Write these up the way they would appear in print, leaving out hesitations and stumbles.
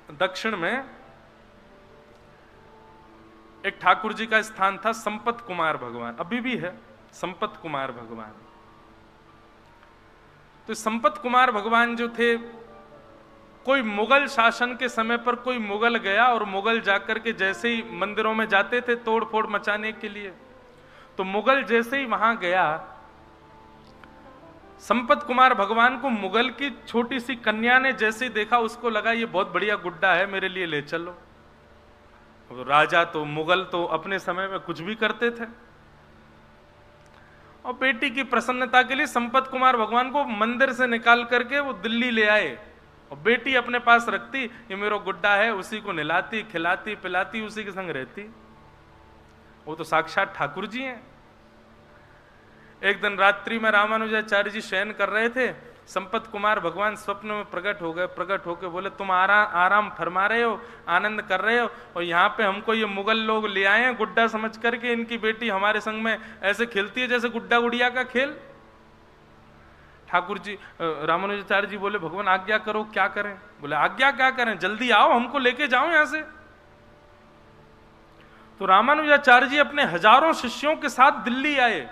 दक्षिण में एक ठाकुर जी का स्थान था, संपत कुमार भगवान, अभी भी है संपत कुमार भगवान। तो संपत कुमार भगवान जो थे, कोई मुगल शासन के समय पर कोई मुगल गया और मुगल जाकर के जैसे ही मंदिरों में जाते थे तोड़ फोड़ मचाने के लिए, तो मुगल जैसे ही वहां गया, संपत कुमार भगवान को मुगल की छोटी सी कन्या ने जैसे देखा, उसको लगा ये बहुत बढ़िया गुड्डा है, मेरे लिए ले चलो। राजा तो मुगल तो अपने समय में कुछ भी करते थे, और बेटी की प्रसन्नता के लिए संपत कुमार भगवान को मंदिर से निकाल करके वो दिल्ली ले आए, और बेटी अपने पास रखती, ये मेरा गुड्डा है, उसी को नहलाती खिलाती पिलाती, उसी के संग रहती। वो तो साक्षात ठाकुर जी हैं। एक दिन रात्रि में रामानुजाचार्य जी शयन कर रहे थे, संपत कुमार भगवान स्वप्न में प्रकट हो गए। प्रकट होकर बोले, तुम आराम फरमा रहे हो, आनंद कर रहे हो, और यहाँ पे हमको ये मुगल लोग ले आए हैं गुड्डा समझ करके, इनकी बेटी हमारे संग में ऐसे खेलती है जैसे गुड्डा गुड़िया का खेल। ठाकुर जी रामानुजाचार्य जी बोले, भगवान आज्ञा करो, क्या करें? बोले आज्ञा क्या करें, जल्दी आओ, हमको लेके जाओ यहां से। तो रामानुजाचार्य जी अपने हजारों शिष्यों के साथ दिल्ली आए,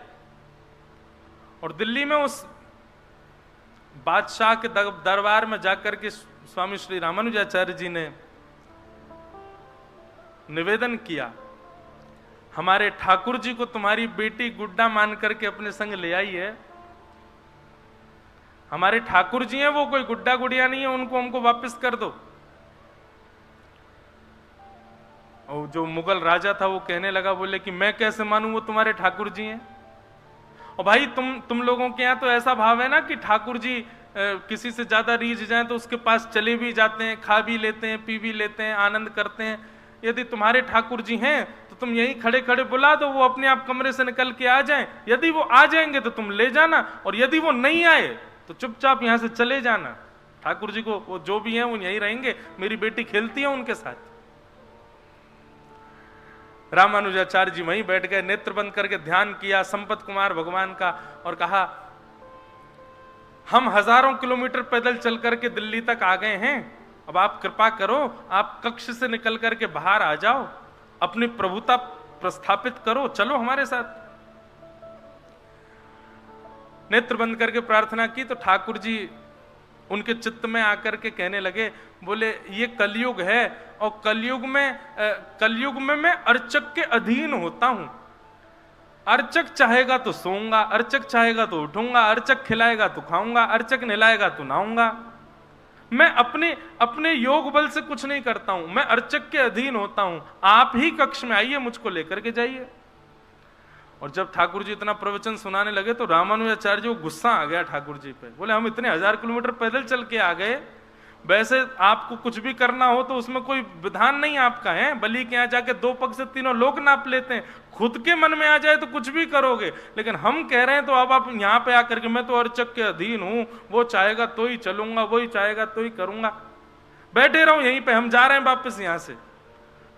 और दिल्ली में उस बादशाह के दरबार में जाकर के स्वामी श्री रामानुजाचार्य जी ने निवेदन किया, हमारे ठाकुर जी को तुम्हारी बेटी गुड्डा मान करके अपने संग ले आई है, हमारे ठाकुर जी हैं, वो कोई गुड्डा गुड़िया नहीं है, उनको हमको वापस कर दो। और जो मुगल राजा था वो कहने लगा, बोले कि मैं कैसे मानूं वो तुम्हारे ठाकुर जी हैं। और भाई तुम लोगों के यहाँ तो ऐसा भाव है ना कि ठाकुर जी किसी से ज्यादा रीझ जाएं तो उसके पास चले भी जाते हैं, खा भी लेते हैं, पी भी लेते हैं, आनंद करते हैं। यदि तुम्हारे ठाकुर जी हैं तो तुम यहीं खड़े खड़े बुला दो, वो अपने आप कमरे से निकल के आ जाएं। यदि वो आ जाएंगे तो तुम ले जाना, और यदि वो नहीं आए तो चुपचाप यहां से चले जाना। ठाकुर जी को वो जो भी हैं वो यहीं रहेंगे, मेरी बेटी खेलती है उनके साथ। रामानुजाचार्य जी वहीं बैठ गए, नेत्र बंद करके ध्यान किया संपत कुमार भगवान का, और कहा, हम हजारों किलोमीटर पैदल चल करके दिल्ली तक आ गए हैं, अब आप कृपा करो, आप कक्ष से निकल करके बाहर आ जाओ, अपनी प्रभुता प्रस्थापित करो, चलो हमारे साथ। नेत्र बंद करके प्रार्थना की तो ठाकुर जी उनके चित्त में आकर के कहने लगे, बोले ये कलयुग है, और कलयुग में मैं अर्चक के अधीन होता हूं। अर्चक चाहेगा तो सोऊंगा, अर्चक चाहेगा तो उठूंगा, अर्चक खिलाएगा तो खाऊंगा, अर्चक नहलाएगा तो नहाऊंगा। मैं अपने योग बल से कुछ नहीं करता हूं, मैं अर्चक के अधीन होता हूं। आप ही कक्ष में आइए, मुझको लेकर के जाइए। और जब ठाकुर जी इतना प्रवचन सुनाने लगे तो रामानुजाचार्य जी को गुस्सा आ गया ठाकुर जी पे। बोले, हम इतने 1000 किलोमीटर पैदल चल के आ गए, वैसे आपको कुछ भी करना हो तो उसमें कोई विधान नहीं आपका है, बलि के यहाँ जाके 2 पग से 3 लोग नाप लेते हैं, खुद के मन में आ जाए तो कुछ भी करोगे, लेकिन हम कह रहे हैं तो अब आप यहाँ पे आकर के, मैं तो अर्चक के अधीन हूं, वो चाहेगा तो ही चलूंगा, वही चाहेगा तो ही करूंगा, बैठे रहो यहीं पे, हम जा रहे हैं वापस यहां से।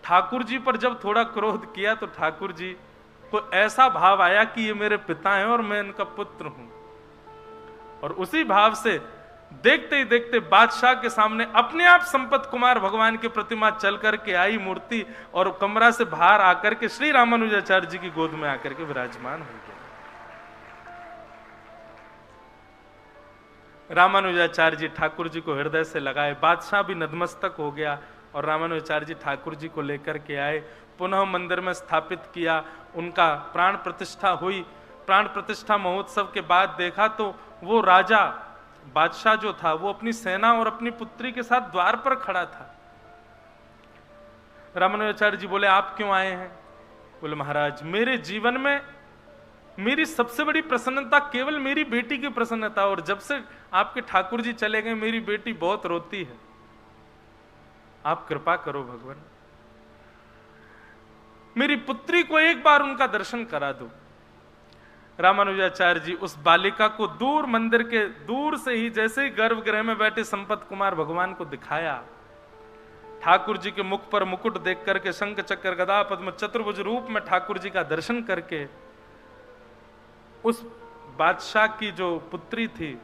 ठाकुर जी पर जब थोड़ा क्रोध किया तो ठाकुर जी को ऐसा भाव आया कि ये मेरे पिता हैं और मैं इनका पुत्र हूं, और उसी भाव से देखते ही देखते बादशाह के सामने अपने आप संपत कुमार भगवान की प्रतिमा चल करके आई मूर्ति, और कमरा से बाहर आकर के श्री रामानुजाचार्य जी की गोद में आकर के विराजमान हो गया। रामानुजाचार्य जी ठाकुर जी को हृदय से लगाए, बादशाह भी नतमस्तक हो गया, और रामानुजाचार्य जी ठाकुर जी को लेकर के आए, पुनः मंदिर में स्थापित किया, उनका प्राण प्रतिष्ठा हुई। प्राण प्रतिष्ठा महोत्सव के बाद देखा तो वो राजा बादशाह जो था वो अपनी सेना और अपनी पुत्री के साथ द्वार पर खड़ा था। रामानुजाचार्य जी बोले, आप क्यों आए हैं? बोले, महाराज मेरे जीवन में मेरी सबसे बड़ी प्रसन्नता केवल मेरी बेटी की प्रसन्नता, और जब से आपके ठाकुर जी चले गए मेरी बेटी बहुत रोती है, आप कृपा करो भगवान, मेरी पुत्री को एक बार उनका दर्शन करा दो। रामानुजाचार्य जी उस बालिका को दूर मंदिर के दूर से ही, जैसे ही गर्भगृह में बैठे संपत कुमार भगवान को दिखाया, ठाकुर जी के मुख पर मुकुट देख करके, शंख चक्र गदा पद्म चतुर्भुज रूप में ठाकुर जी का दर्शन करके, उस बादशाह की जो पुत्री थी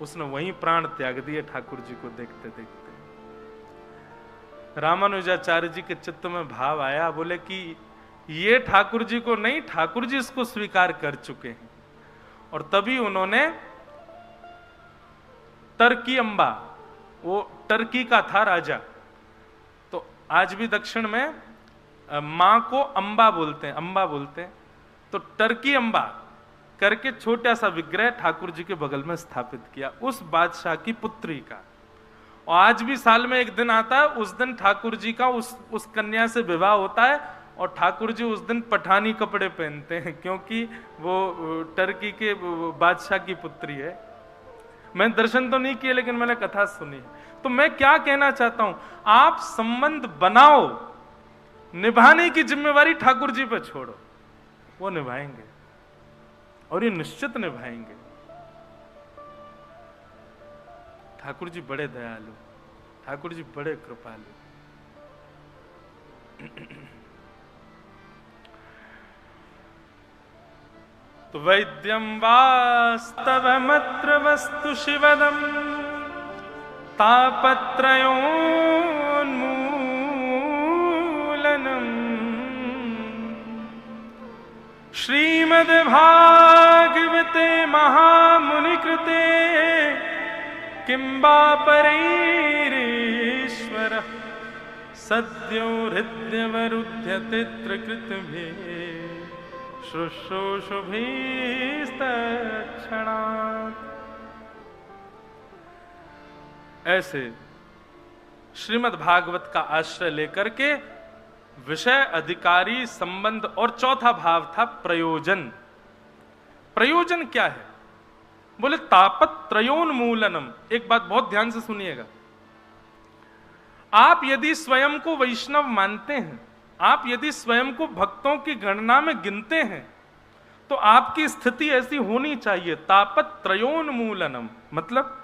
उसने वहीं प्राण त्याग दिए ठाकुर जी को देखते देखते। रामानुजाचार्य जी के चित्त में भाव आया, बोले कि ये ठाकुर जी को नहीं, ठाकुर जी इसको स्वीकार कर चुके हैं। और तभी उन्होंने टर्की अम्बा, वो टर्की का था राजा, तो आज भी दक्षिण में मां को अंबा बोलते हैं, अंबा बोलते हैं, तो टर्की अम्बा करके छोटा सा विग्रह ठाकुर जी के बगल में स्थापित किया, उस बादशाह की पुत्री का। और आज भी साल में एक दिन आता है, उस दिन ठाकुर जी का उस कन्या से विवाह होता है, और ठाकुर जी उस दिन पठानी कपड़े पहनते हैं, क्योंकि वो टर्की के बादशाह की पुत्री है। मैं दर्शन तो नहीं किए, लेकिन मैंने कथा सुनी है। तो मैं क्या कहना चाहता हूं, आप संबंध बनाओ, निभाने की जिम्मेवारी ठाकुर जी पे छोड़ो, वो निभाएंगे, और ये निश्चित निभाएंगे। ठाकुर जी बड़े दयालु, ठाकुर जी बड़े कृपालु। तो वैद्यम वास्तवमत्र वस्तु शिवदम तापत्रयोन्मूलनम् श्रीमद्भागवते महामुनिकृते किं वा परैरीश्वरः सद्यो हृद्यवरुध्यते त्रिकृतभिः शुश्रूषुभिस्तत्क्षणात्। ऐसे श्रीमद् भागवत का आश्रय लेकर के विषय, अधिकारी, संबंध, और चौथा भाव था प्रयोजन। प्रयोजन क्या है? बोले तापत्रयोन्मूलनम। एक बात बहुत ध्यान से सुनिएगा, आप यदि स्वयं को वैष्णव मानते हैं, आप यदि स्वयं को भक्तों की गणना में गिनते हैं, तो आपकी स्थिति ऐसी होनी चाहिए, तापत्रयोन्मूलनम, मतलब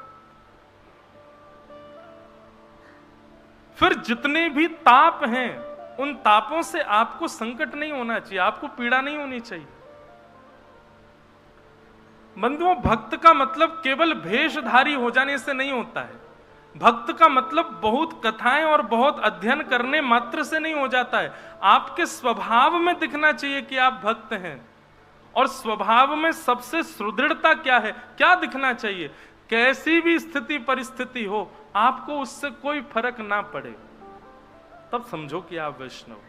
फिर जितने भी ताप हैं, उन तापों से आपको संकट नहीं होना चाहिए, आपको पीड़ा नहीं होनी चाहिए। बंधुओं, भक्त का मतलब केवल भेषधारी हो जाने से नहीं होता है। भक्त का मतलब बहुत कथाएं और बहुत अध्ययन करने मात्र से नहीं हो जाता है। आपके स्वभाव में दिखना चाहिए कि आप भक्त हैं। और स्वभाव में सबसे सुदृढ़ता क्या है, क्या दिखना चाहिए? कैसी भी स्थिति परिस्थिति हो, आपको उससे कोई फर्क ना पड़े, तब समझो कि आप वैष्णव हो।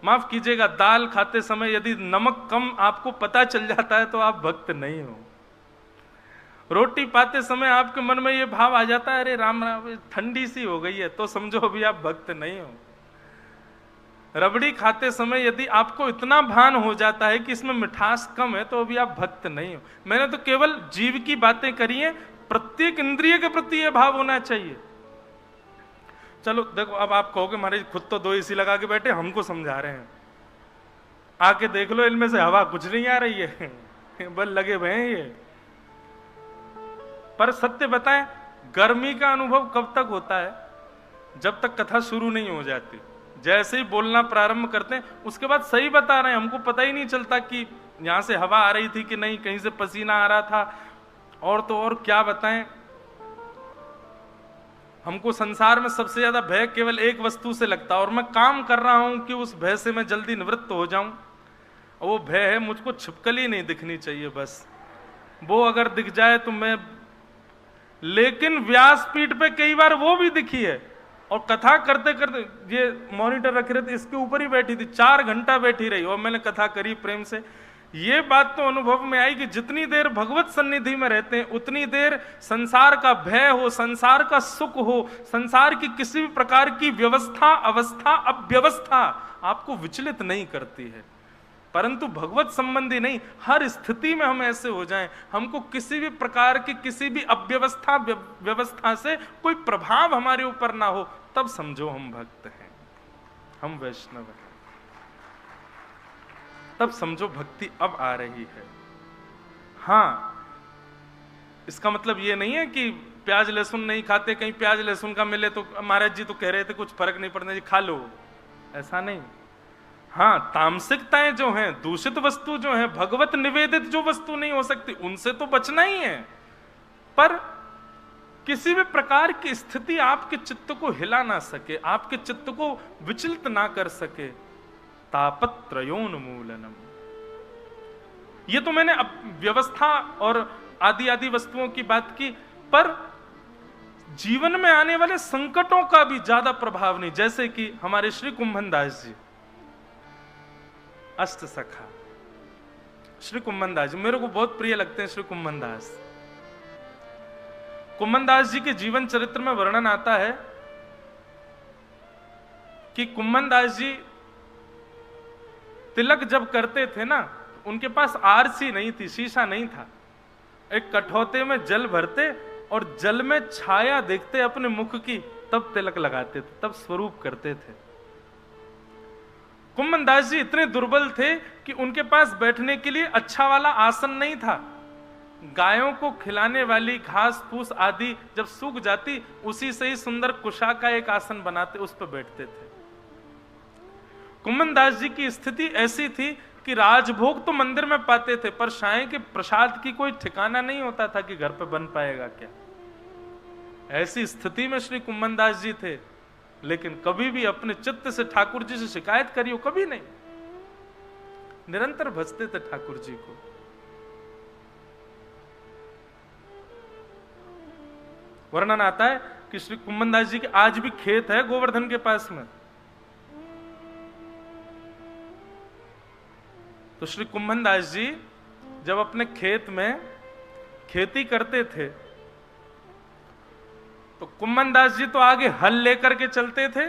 माफ कीजिएगा, दाल खाते समय यदि नमक कम आपको पता चल जाता है तो आप भक्त नहीं हो। रोटी पाते समय आपके मन में ये भाव आ जाता है, अरे राम राम ठंडी सी हो गई है, तो समझो अभी आप भक्त नहीं हो। रबड़ी खाते समय यदि आपको इतना भान हो जाता है कि इसमें मिठास कम है, तो अभी आप भक्त नहीं हो। मैंने तो केवल जीव की बातें करी हैं, प्रत्येक इंद्रिय के प्रति यह भाव होना चाहिए। चलो देखो, अब आप कहोगे महाराज खुद तो 2 एसी लगा के बैठे, हमको समझा रहे हैं, आके देख लो, इनमें से हवा कुछ नहीं आ रही है, बल लगे हुए हैं ये। पर सत्य बताएं, गर्मी का अनुभव कब तक होता है? जब तक कथा शुरू नहीं हो जाती। जैसे ही बोलना प्रारंभ करते हैं, उसके बाद सही बता रहे हैं, हमको पता ही नहीं चलता कि यहां से हवा आ रही थी कि नहीं, कहीं से पसीना आ रहा था। और तो और क्या बताएं, हमको संसार में सबसे ज्यादा भय केवल एक वस्तु से लगता है, और मैं काम कर रहा हूं कि उस भय से मैं जल्दी निवृत्त हो जाऊं। और वो भय है, मुझको छिपकली नहीं दिखनी चाहिए, बस वो अगर दिख जाए तो मैं। लेकिन व्यासपीठ पे कई बार वो भी दिखी है, और कथा करते करते, ये मॉनिटर रखे रहते, इसके ऊपर ही बैठी थी, 4 घंटा बैठी रही, और मैंने कथा करी प्रेम से। ये बात तो अनुभव में आई कि जितनी देर भगवत सन्निधि में रहते हैं, उतनी देर संसार का भय हो, संसार का सुख हो, संसार की किसी भी प्रकार की व्यवस्था, अवस्था, अव्यवस्था आपको विचलित नहीं करती है। परंतु भगवत संबंधी नहीं, हर स्थिति में हम ऐसे हो जाएं, हमको किसी भी प्रकार की किसी भी अव्यवस्था व्यवस्था से कोई प्रभाव हमारे ऊपर ना हो, तब समझो हम भक्त हैं, हम वैष्णव हैं। तब समझो भक्ति अब आ रही है। हाँ, इसका मतलब ये नहीं है कि प्याज लहसुन नहीं खाते, कहीं प्याज लहसुन का मिले तो महाराज जी तो कह रहे थे कुछ फर्क नहीं पड़ना जी, खा लो, ऐसा नहीं। हाँ, तामसिकताएं जो हैं, दूषित वस्तु जो है, भगवत निवेदित जो वस्तु नहीं हो सकती, उनसे तो बचना ही है। पर किसी भी प्रकार की स्थिति आपके चित्त को हिला ना सके, आपके चित्त को विचलित ना कर सके। तापत्रयोन्मूलनम। ये तो मैंने व्यवस्था और आदि आदि वस्तुओं की बात की, पर जीवन में आने वाले संकटों का भी ज्यादा प्रभाव नहीं। जैसे कि हमारे श्री कुंभन दास जी, अष्ट सखा श्री कुंभन दास जी, मेरे को बहुत प्रिय लगते हैं श्री कुंभन दास। कुंभन दास जी के जीवन चरित्र में वर्णन आता है कि कुंभन दास जी तिलक जब करते थे ना, उनके पास आरसी नहीं थी, शीशा नहीं था। एक कठौते में जल भरते और जल में छाया देखते अपने मुख की, तब तिलक लगाते थे, तब स्वरूप करते थे। कुंभन दास जी इतने दुर्बल थे कि उनके पास बैठने के लिए अच्छा वाला आसन नहीं था। गायों को खिलाने वाली घास फूस आदि जब सूख जाती, उसी से ही सुंदर कुशा का एक आसन बनाते, उस पर बैठते थे। कुंभन दास जी की स्थिति ऐसी थी कि राजभोग तो मंदिर में पाते थे, पर साईं के प्रसाद की कोई ठिकाना नहीं होता था कि घर पे बन पाएगा क्या। ऐसी स्थिति में श्री कुंभन दास जी थे, लेकिन कभी भी अपने चित्त से ठाकुर जी से शिकायत करी हो कभी नहीं, निरंतर भजते थे ठाकुर जी को। वर्णन आता है कि श्री कुंभन दास जी के आज भी खेत है गोवर्धन के पास में। तो श्री कुंभन दास जी जब अपने खेत में खेती करते थे, तो कुंभन दास जी तो आगे हल लेकर के चलते थे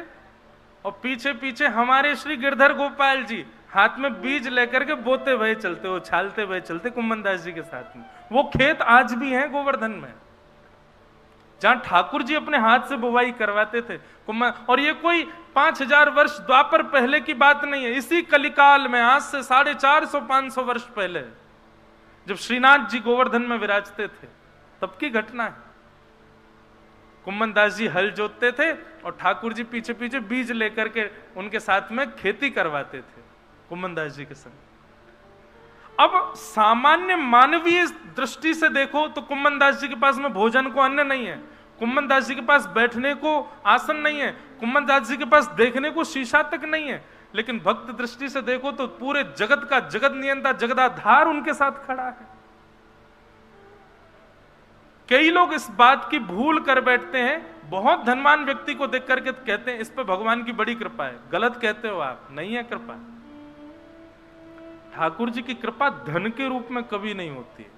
और पीछे पीछे हमारे श्री गिरधर गोपाल जी हाथ में बीज लेकर के बोते हुए चलते, वो छालते हुए चलते कुंभन दास जी के साथ में। वो खेत आज भी हैं गोवर्धन में, जहां ठाकुर जी अपने हाथ से बुवाई करवाते थे। और ये कोई 5000 वर्ष द्वापर पहले की बात नहीं है, इसी कलिकाल में आज से 450-500 वर्ष पहले जब श्रीनाथ जी गोवर्धन में विराजते थे, तब की घटना है। कुंभन दास जी हल जोतते थे और ठाकुर जी पीछे पीछे बीज लेकर के उनके साथ में खेती करवाते थे कुंभन दास जी के संग। अब सामान्य मानवीय दृष्टि से देखो तो कुंभन दास जी के पास में भोजन को अन्न नहीं है, कुंभन दास जी के पास बैठने को आसन नहीं है, कुंभन दास जी के पास देखने को शीशा तक नहीं है। लेकिन भक्त दृष्टि से देखो तो पूरे जगत का जगत नियंता जगदाधार उनके साथ खड़ा है। कई लोग इस बात की भूल कर बैठते हैं, बहुत धनवान व्यक्ति को देख करके कहते हैं इस पे भगवान की बड़ी कृपा है। गलत कहते हो आप, नहीं है कृपा। ठाकुर जी की कृपा धन के रूप में कभी नहीं होती है।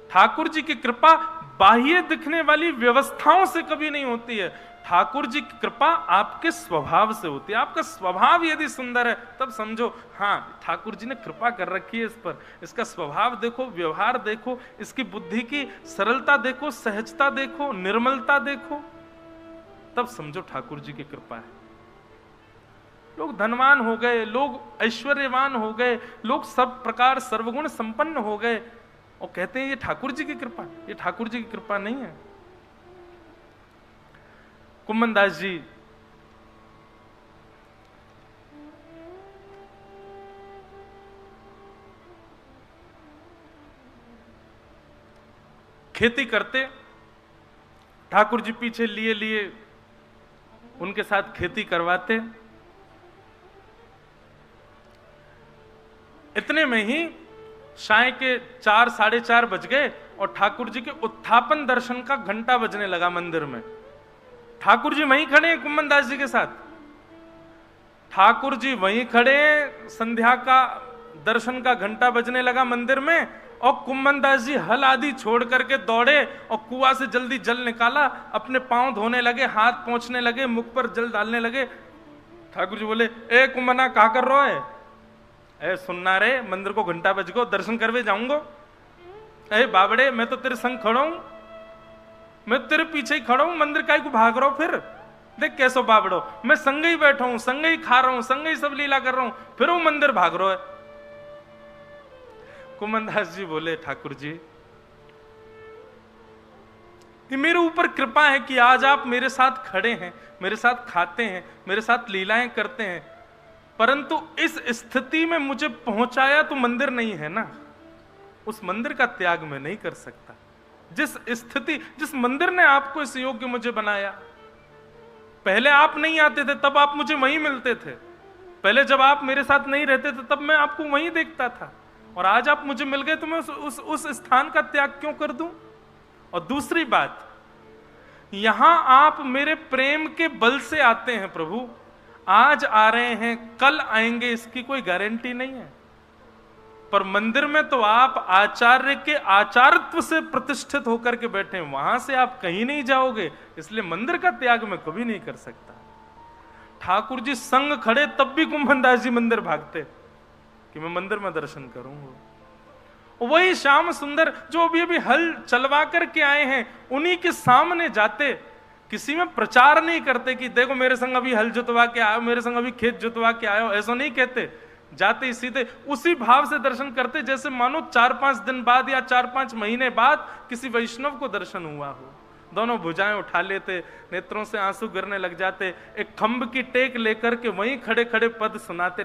ठाकुर जी की कृपा बाह्य दिखने वाली व्यवस्थाओं से कभी नहीं होती है। ठाकुर जी की कृपा आपके स्वभाव से होती है। आपका स्वभाव यदि सुंदर है तब समझो हाँ ठाकुर जी ने कृपा कर रखी है इस पर। इसका स्वभाव देखो, व्यवहार देखो, इसकी बुद्धि की सरलता देखो, सहजता देखो, निर्मलता देखो, तब समझो ठाकुर जी की कृपा है। लोग धनवान हो गए, लोग ऐश्वर्यवान हो गए, लोग सब प्रकार सर्वगुण संपन्न हो गए और कहते हैं ये ठाकुर जी की कृपा। ये ठाकुर जी की कृपा नहीं है। कुंभन दास जी खेती करते, ठाकुर जी पीछे लिए लिए उनके साथ खेती करवाते। इतने में ही साय के 4-4:30 बज गए और ठाकुर जी के उत्थापन दर्शन का घंटा बजने लगा मंदिर में। ठाकुर जी वहीं खड़े हैं कुंभन दास जी के साथ। ठाकुर जी वहीं खड़े हैं, संध्या का दर्शन का घंटा बजने लगा मंदिर में और कुंभन दास जी हल आदि छोड़ करके दौड़े और कुआं से जल्दी जल निकाला, अपने पांव धोने लगे, हाथ पोंछने लगे, मुख पर जल डालने लगे। ठाकुर जी बोले ए कुंभना क्या कर रहा है? ए सुनना रे, मंदिर को घंटा बज गो, दर्शन करवे जाऊंगो। ए बाबड़े मैं तो तेरे संग खड़ा हूं, मैं तेरे पीछे ही खड़ा हूं, मंदिर काहे को भाग रहा हूं? फिर देख कैसो बाबड़ो, मैं संग ही बैठा हूं, संग ही खा रहा हूं, संग ही सब लीला कर रहा हूं, फिर वो मंदिर भाग रहा है। कुंभन दास जी बोले ठाकुर जी ये मेरे ऊपर कृपा है कि आज आप मेरे साथ खड़े हैं, मेरे साथ खाते हैं, मेरे साथ लीलाएं करते हैं, परंतु इस स्थिति में मुझे पहुंचाया तो मंदिर नहीं है ना, उस मंदिर का त्याग मैं नहीं कर सकता। जिस स्थिति, जिस मंदिर ने आपको इस योग्य मुझे बनाया। पहले आप नहीं आते थे तब आप मुझे वहीं मिलते थे, पहले जब आप मेरे साथ नहीं रहते थे तब मैं आपको वहीं देखता था, और आज आप मुझे मिल गए तो मैं उस स्थान का त्याग क्यों कर दूं? और दूसरी बात, यहां आप मेरे प्रेम के बल से आते हैं प्रभु, आज आ रहे हैं कल आएंगे इसकी कोई गारंटी नहीं है। पर मंदिर में तो आप आचार्य के आचार्यत्व से प्रतिष्ठित होकर के बैठे हैं, वहां से आप कहीं नहीं जाओगे, इसलिए मंदिर का त्याग मैं कभी नहीं कर सकता। ठाकुर जी संग खड़े तब भी कुंभनदास जी मंदिर भागते कि मैं मंदिर में दर्शन करूंगा। वही श्याम सुंदर जो अभी अभी हल चलवा करके आए हैं, उन्हीं के सामने जाते, किसी में प्रचार नहीं करते कि देखो मेरे संग अभी हल जुतवा के आयो, मेरे संग अभी खेत जुतवा के आयो, ऐसा नहीं कहते। जाते सीधे उसी भाव से दर्शन करते जैसे मानो 4-5 दिन बाद या 4-5 महीने बाद किसी वैष्णव को दर्शन हुआ हो। दोनों भुजाएं उठा लेते, नेत्रों से आंसू गिरने लग जाते, एक खंभ की टेक लेकर के वहीं खड़े खड़े पद सुनाते।